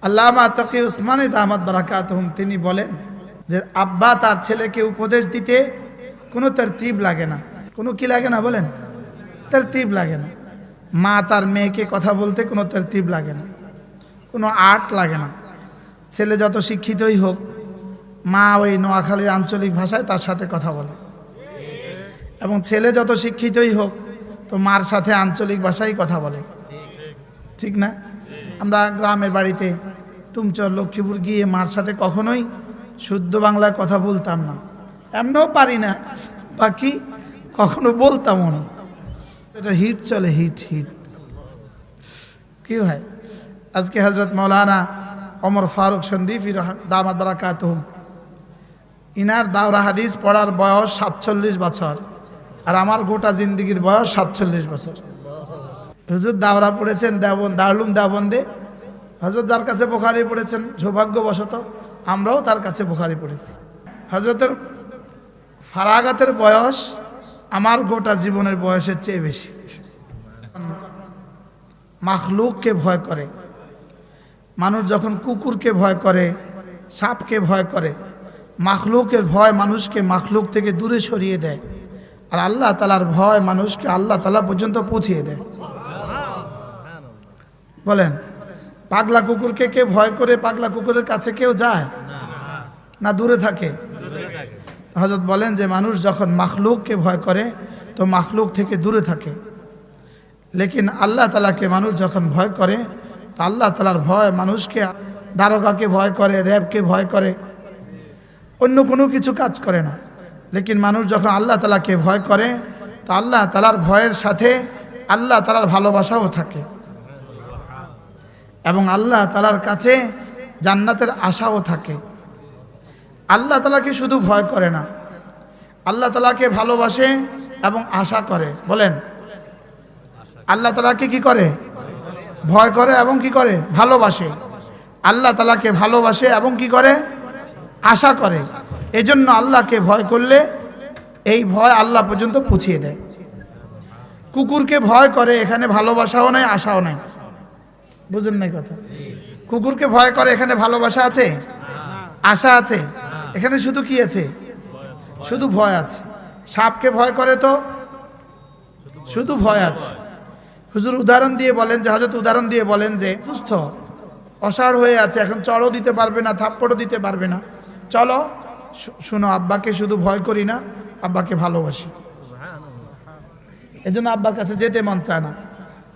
আল্লামা তাকি উসমানী দামাত বারাকাতুহুম তিনি বলেন যে আব্বা তার ছেলেকে উপদেশ দিতে কোনো তরতিব লাগে না, কোনো কি লাগে না বলেন, তরতিব লাগে না। মা তার মেয়েকে কথা বলতে কোনো তরতিব লাগে না, কোনো আর্ট লাগে না। ছেলে যত শিক্ষিতই হোক, মা ওই নোয়াখালীর আঞ্চলিক ভাষায় তার সাথে কথা বলে, এবং ছেলে যত শিক্ষিতই হোক তো মার সাথে আঞ্চলিক ভাষায় কথা বলে, ঠিক না? আমরা গ্রামের বাড়িতে টুমচর লক্ষ্মীপুর গিয়ে মার সাথে কখনোই শুদ্ধ বাংলায় কথা বলতাম না, এমনও পারি না, বাকি কখনো বলতামও না। এটা হিট চলে, হিট হিট কি হয়। আজকে হজরত মৌলানা ওমর ফারুক সন্দীফি দামাত বারাকাতুহুম, ইনার দাওরা হাদিস পড়ার বয়স 47 বছর, আর আমার গোটা জিন্দিগির বয়স 47 বছর। হুজুর দাওরা পড়েছেন দারুলুম দেওবন্দে। হজরত যার কাছে বুখারী পড়েছেন, সৌভাগ্যবশত আমরাও তার কাছে বুখারী পড়েছি। হজরতের ফারাগাতের বয়স আমার গোটা জীবনের বয়সের চেয়ে বেশি। মাখলুককে ভয় করে মানুষ, যখন কুকুরকে ভয় করে, সাপকে ভয় করে, মাখলুকের ভয় মানুষকে মাখলুক থেকে দূরে সরিয়ে দেয়, আর আল্লাহ তাআলার ভয় মানুষকে আল্লাহ তাআলা পর্যন্ত পৌঁছিয়ে দেয়। বলেন, পাগলা কুকুরকে কে ভয় করে? পাগলা কুকুরের কাছে কেউ যায় না, দূরে থাকে? হযরত বলেন যে মানুষ যখন মাখলুককে ভয় করে তো মাখলুক থেকে দূরে থাকে, লেকিন আল্লাহ তাআলাকে মানুষ যখন ভয় করে তো আল্লাহ তাআলার ভয় মানুষকে, দারোগাকে ভয় করে, র্যাবকে ভয় করে, অন্য কোনো কিছু কাজ করে না। লেকিন মানুষ যখন আল্লাহ তাআলাকে ভয় করে তো আল্লাহ তাআলার ভয়ের সাথে আল্লাহ তাআলার ভালোবাসাও থাকে, এবং আল্লাহ তাআলার কাছে জান্নাতের আশাও থাকে। আল্লাহ তাআলাকে শুধু ভয় করে না, আল্লাহ তাআলাকে ভালোবাসে এবং আশা করে। বলেন, আল্লাহ তাআলাকে কি করে? ভয় করে এবং কি করে? ভালোবাসে। আল্লাহ তাআলাকে ভালোবাসে এবং কি করে? আশা করে। এজন্য আল্লাহকে ভয় করলে এই ভয় আল্লাহ পর্যন্ত পৌঁছিয়ে দেয়। কুকুরকে ভয় করে, এখানে ভালোবাসাও নাই, আশাও নাই। বুঝেন নাই কথা? কুকুরকে ভয় করে, এখানে ভালোবাসা আছে, আশা আছে, এখানে শুধু কি আছে? শুধু ভয় আছে। সাপকে ভয় করে তো শুধু ভয় আছে। হুজুর উদাহরণ দিয়ে বলেন যে, হযরত উদাহরণ দিয়ে বলেন যে সুস্থ, অসাড় হয়ে আছে, এখন চড়ও দিতে পারবে না, থাপ্পড়ও দিতে পারবে না, চলো শুনো, আব্বাকে শুধু ভয় করি না, আব্বাকে ভালোবাসি। এজন্য আব্বার কাছে যেতে মন চায় না।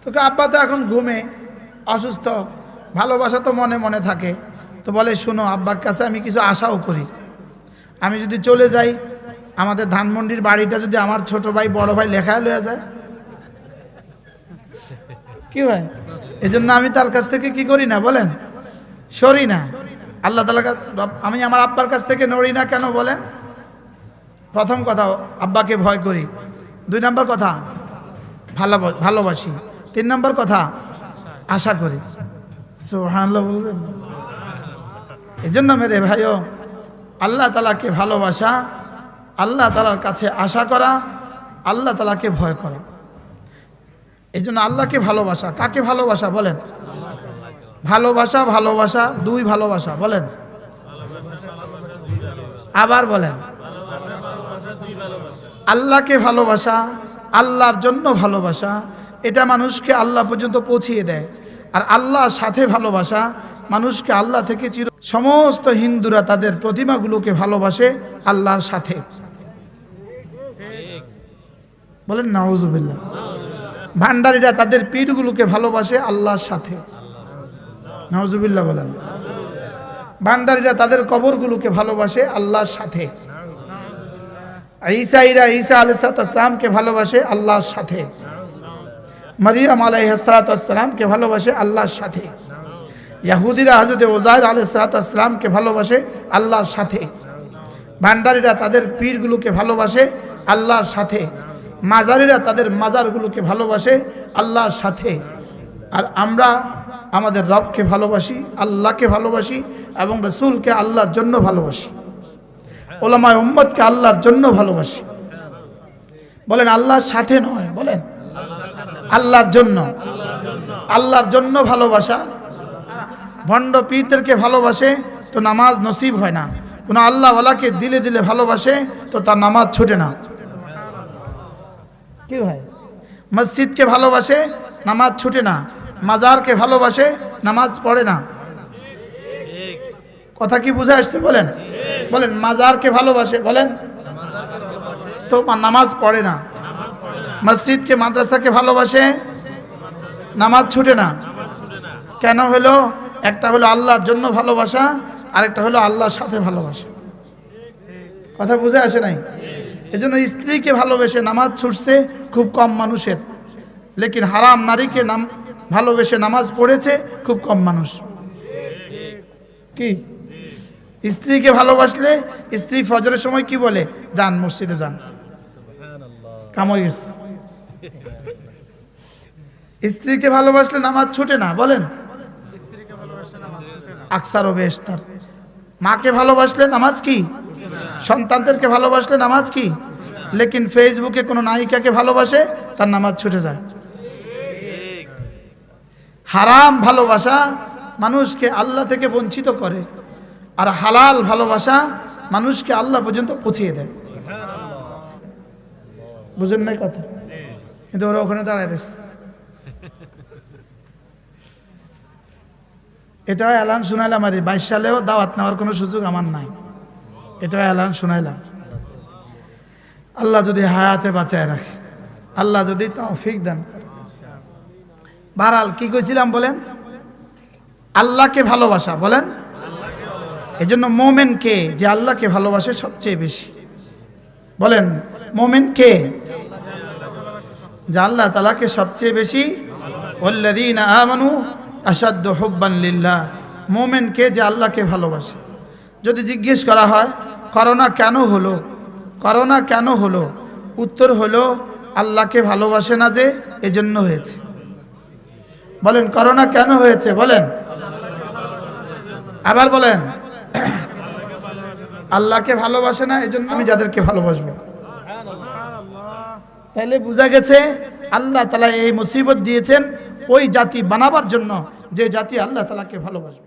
তোকে আব্বা তো এখন ঘুমে, অসুস্থ, ভালোবাসা তো মনে মনে থাকে, তো বলে শুনো, আব্বার কাছে আমি কিছু আশাও করি। আমি যদি চলে যাই, আমাদের ধানমন্ডির বাড়িটা যদি আমার ছোট ভাই বড় ভাই লেখায় লয়ে যায়, কি ভাই? এজন্য আমি তার কাছ থেকে কি করি না, বলেন, সরি না। আল্লাহ তাআলা, আমি আমার আব্বার কাছ থেকে নড়ি না কেন বলেন? প্রথম কথা, আব্বাকে ভয় করি। 2 নম্বর কথা, ভালোবাসি। 3 নম্বর কথা, আশা করি। সুবহানাল্লাহ বলবেন। এজন্য মেরে ভাইও, আল্লাহ তাআলাকে ভালোবাসা, আল্লাহ তাআলার কাছে আশা করা, আল্লাহ তাআলাকে ভয় করা। এজন্য আল্লাহকে ভালোবাসা। কাকে ভালোবাসা বলেন? ভালোবাসা, ভালোবাসা, 2 ভালোবাসা। বলেন, আবার বলেন, আল্লাহকে ভালোবাসা, আল্লাহর জন্য ভালোবাসা, এটা মানুষকে আল্লাহ পর্যন্ত পৌঁছিয়ে দেয়। আর আল্লাহর সাথে ভালোবাসা মানুষকে আল্লাহ থেকে সমস্ত হিন্দুরা তাদের প্রতিমাগুলোকে ভালোবাসে আল্লাহর সাথে। বলেন নাউজুবিল্লাহ। ভান্ডারীরা তাদের পীরগুলোকে ভালোবাসে আল্লাহর সাথে। নাউজুবিল্লাহ বলেন। ভান্ডারীরা তাদের কবরগুলোকে ভালোবাসে আল্লাহর সাথে। ঈসাইরা ঈসা আলাইহিস সালামকে ভালোবাসে আল্লাহর সাথে। মারিয়াম আলাইহিস সালামকে ভালোবাসে আল্লাহর সাথে। ইহুদিরা হযরত উযাইর আলাইহিস সালামকে ভালোবাসে আল্লাহর সাথে। ভান্ডারীরা তাদের পীরগুলোকে ভালোবাসে আল্লাহর সাথে। মাজারিরা তাদের মাজারগুলোকে ভালোবাসে আল্লাহর সাথে। আর আমরা আমাদের রবকে ভালোবাসি, আল্লাহকে ভালোবাসি, এবং রাসূলকে আল্লাহর জন্য ভালোবাসি, উলামায়ে উম্মতকে আল্লাহর জন্য ভালোবাসি। বলেন, আল্লাহর সাথে নয়, বলেন আল্লাহর জন্য। আল্লাহর জন্য ভালোবাসা, ভণ্ড পীরদেরকে ভালোবাসে তো নামাজ নসিব হয় না, কোনো আল্লাহওয়ালাকে দিলে দিলে ভালোবাসে তো তার নামাজ ছুটে না। কি ভাই, মসজিদকে ভালোবাসে নামাজ ছুটে না, মাজারকে ভালোবাসে নামাজ পড়ে না। কথা কি বুঝে আসছে বলেন? বলেন মাজারকে ভালোবাসে বলেন তো নামাজ পড়ে না, মসজিদকে মাদ্রাসাকে ভালোবাসে নামাজ ছুটে না। কেন হলো? একটা হলো আল্লাহর জন্য ভালোবাসা, আরেকটা হলো আল্লাহর সাথে ভালোবাসা। কথা বুঝে আসে নাই? এজন্য স্ত্রীকে ভালোবেসে নামাজ ছুটছে খুব কম মানুষের, লেকিন হারাম নারীকে ভালোবেসে নামাজ পড়েছে খুব কম মানুষ। কি স্ত্রীকে ভালোবাসলে স্ত্রী ফজরের সময় কি বলে? যান মসজিদে যান, কাম হয়ে গেছে। স্ত্রীকে ভালোবাসলে নামাজ ছুটে না বলেন, আকসারও বেশতার। মাকে ভালোবাসলে নামাজ কি? সন্তানদেরকে ভালোবাসলে নামাজ কি? লেকিন ফেসবুকে কোনো নায়িকাকে ভালোবাসে তার নামাজ ছুটে যায়। হারাম ভালোবাসা মানুষকে আল্লাহ থেকে বঞ্চিত করে, আর হালাল ভালোবাসা মানুষকে আল্লাহ পর্যন্ত পৌঁছিয়ে দেয়। বুঝেন নাই কথা? কিন্তু ওরা ওখানে দাঁড়ায় রয়েছে। এটাও এলান শুনাইলাম, আর 22 সালেও দাওয়াত নেওয়ার কোনো সুযোগ আমার নাই। এটাও এলান শুনাইলাম। আল্লাহ যদি হায়াতে বাঁচায় রাখে, আল্লাহ যদি তৌফিক দেন। বারাল কি কইছিলাম বলেন? আল্লাহকে ভালোবাসা বলেন। এজন্য মোমেন কে? যে আল্লাহকে ভালোবাসে সবচেয়ে বেশি। বলেন মোমেন কে? যে আল্লাহ তাআলাকে সবচেয়ে বেশি। ওয়াল্লাযীনা আমানু আশাদ্দু হুব্বান লিল্লাহ। মোমেন কে? যে আল্লাহকে ভালোবাসে। যদি জিজ্ঞেস করা হয় করোনা কেন হলো, করোনা কেন হলো, উত্তর হলো আল্লাহকে ভালোবাসে না যে, এজন্য হয়েছে। বলেন করোনা কেন হয়েছে বলেন, আবার বলেন আল্লাহকে ভালোবাসে না এজন্য আমি যাদেরকে ভালোবাসবো। তাহলে বোঝা গেছে আল্লাহ তাআলা এই মুসিবত দিয়েছেন ওই জাতি বানাবার জন্য যে জাতি আল্লাহ তাআলাকে ভালোবাসবে।